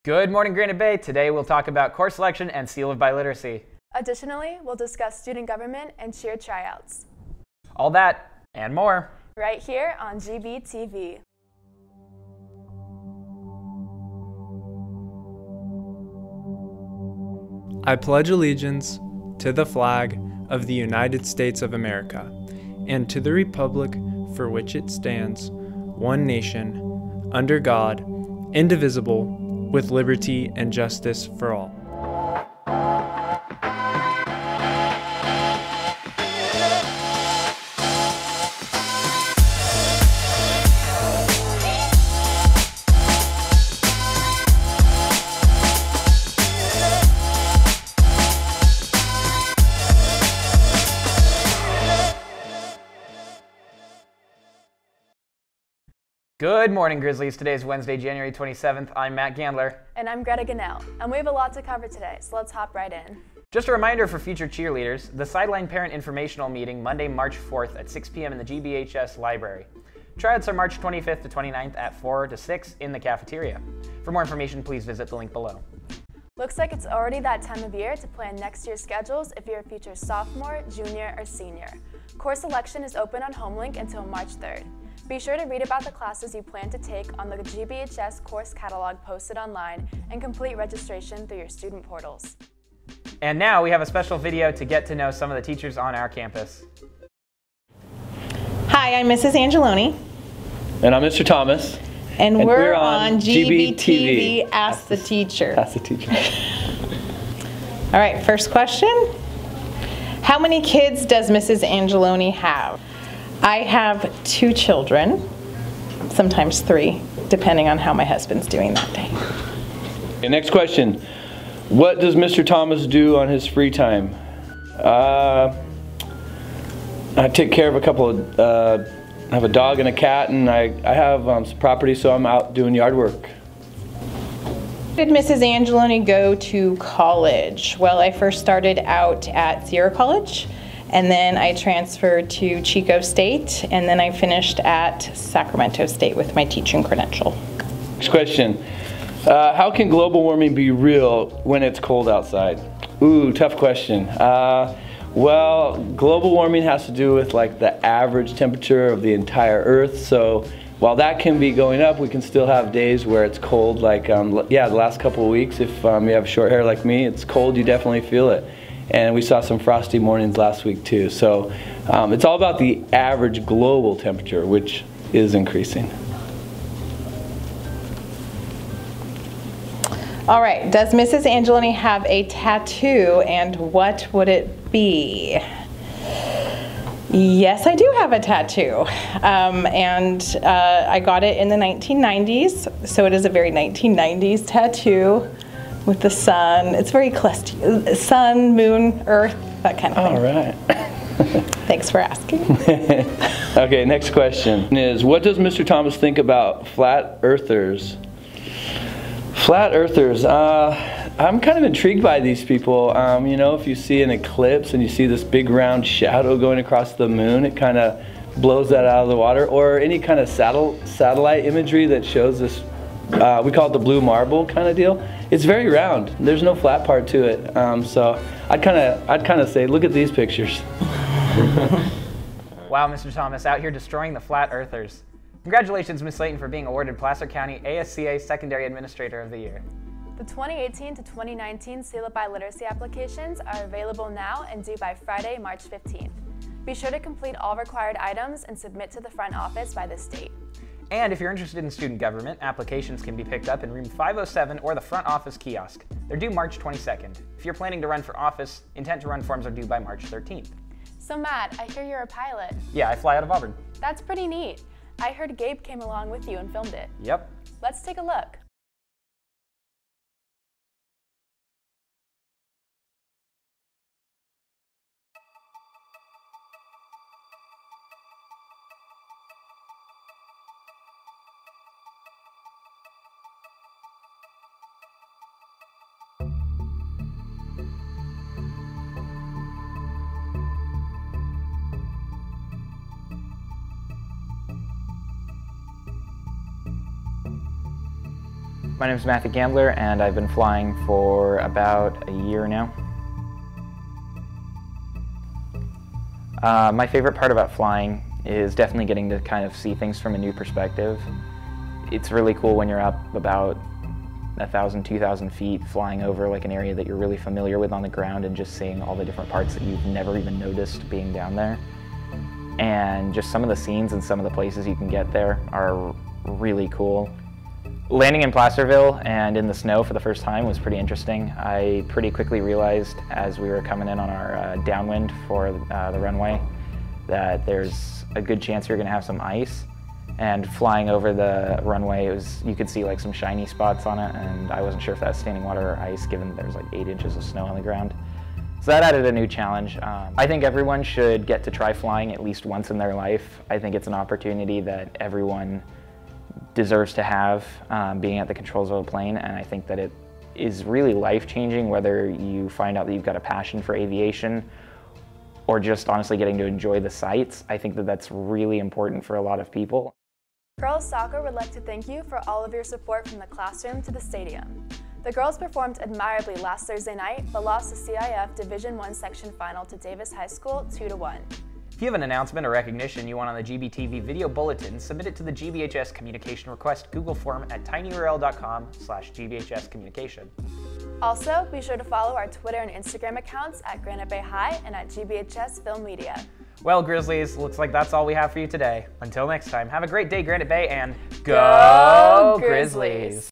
Good morning, Granite Bay. Today we'll talk about course selection and seal of biliteracy. Additionally, we'll discuss student government and cheer tryouts. All that and more. Right here on GBTV. I pledge allegiance to the flag of the United States of America and to the republic for which it stands, one nation, under God, indivisible, with liberty and justice for all. Good morning, Grizzlies. Today is Wednesday, January 27th. I'm Matt Gandler. And I'm Greta Gannell. And we have a lot to cover today, so let's hop right in. Just a reminder for future cheerleaders, the Sideline Parent Informational Meeting Monday, March 4th at 6 p.m. in the GBHS Library. Tryouts are March 25th to 29th at 4 to 6 in the cafeteria. For more information, please visit the link below. Looks like it's already that time of year to plan next year's schedules if you're a future sophomore, junior, or senior. Course selection is open on HomeLink until March 3rd. Be sure to read about the classes you plan to take on the GBHS course catalog posted online and complete registration through your student portals. And now we have a special video to get to know some of the teachers on our campus. Hi, I'm Mrs. Angeloni. And I'm Mr. Thomas. And we're on GBTV Ask the Teacher. Ask the Teacher. All right, first question. How many kids does Mrs. Angeloni have? I have 2 children, sometimes 3, depending on how my husband's doing that day. Okay, next question. What does Mr. Thomas do on his free time? I take care of a couple of, I have a dog and a cat, and I have some property, so I'm out doing yard work. Did Mrs. Angeloni go to college? Well, I first started out at Sierra College, and then I transferred to Chico State, and then I finished at Sacramento State with my teaching credential. Next question. How can global warming be real when it's cold outside? Ooh, tough question. Well, global warming has to do with like the average temperature of the entire Earth. So while that can be going up, we can still have days where it's cold. Like, the last couple of weeks, if you have short hair like me, it's cold, you definitely feel it. And we saw some frosty mornings last week too. So it's all about the average global temperature, which is increasing. All right, does Mrs. Angeloni have a tattoo, and what would it be? Yes, I do have a tattoo, and I got it in the 1990s, so it is a very 1990s tattue with the sun. It's very clustered. Sun, moon, earth, that kind of thing. All right. Thanks for asking. Okay, next question is, what does Mr. Thomas think about flat earthers? Flat earthers, I'm kind of intrigued by these people. You know, if you see an eclipse and you see this big round shadow going across the moon, it kind of blows that out of the water. Or any kind of satellite imagery that shows this, we call it the blue marble kind of deal. It's very round. There's no flat part to it. So I'd kind of say, look at these pictures. Wow, Mr. Thomas, out here destroying the flat earthers. Congratulations, Ms. Slayton, for being awarded Placer County ASCA Secondary Administrator of the Year. The 2018 to 2019 Seal of Biliteracy applications are available now and due by Friday, March 15th. Be sure to complete all required items and submit to the front office by this date. And if you're interested in student government, applications can be picked up in room 507 or the front office kiosk. They're due March 22nd. If you're planning to run for office, intent to run forms are due by March 13th. So Matt, I hear you're a pilot. Yeah, I fly out of Auburn. That's pretty neat. I heard Gabe came along with you and filmed it. Yep. Let's take a look. My name is Matthew Gambler, and I've been flying for about a year now. My favorite part about flying is definitely getting to kind of see things from a new perspective. It's really cool when you're up about 1,000, 2,000 feet flying over like an area that you're really familiar with on the ground and just seeing all the different parts that you've never even noticed being down there. And just some of the scenes and some of the places you can get there are really cool. Landing in Placerville and in the snow for the first time was pretty interesting. I pretty quickly realized as we were coming in on our downwind for the runway that there's a good chance you're going to have some ice. And flying over the runway, you could see like some shiny spots on it, and I wasn't sure if that was standing water or ice given there's like 8 inches of snow on the ground. So that added a new challenge. I think everyone should get to try flying at least once in their life. I think it's an opportunity that everyone deserves to have, being at the controls of a plane, and I think that it is really life-changing whether you find out that you've got a passion for aviation or just honestly getting to enjoy the sights. I think that that's really important for a lot of people. Girls Soccer would like to thank you for all of your support from the classroom to the stadium. The girls performed admirably last Thursday night, but lost the CIF Division I section final to Davis High School 2-1. If you have an announcement or recognition you want on the GBTV video bulletin, submit it to the GBHS Communication Request Google form at tinyurl.com/GBHScommunication. Also, be sure to follow our Twitter and Instagram accounts at Granite Bay High and at GBHS Film Media. Well, Grizzlies, looks like that's all we have for you today. Until next time, have a great day, Granite Bay, and go Grizzlies!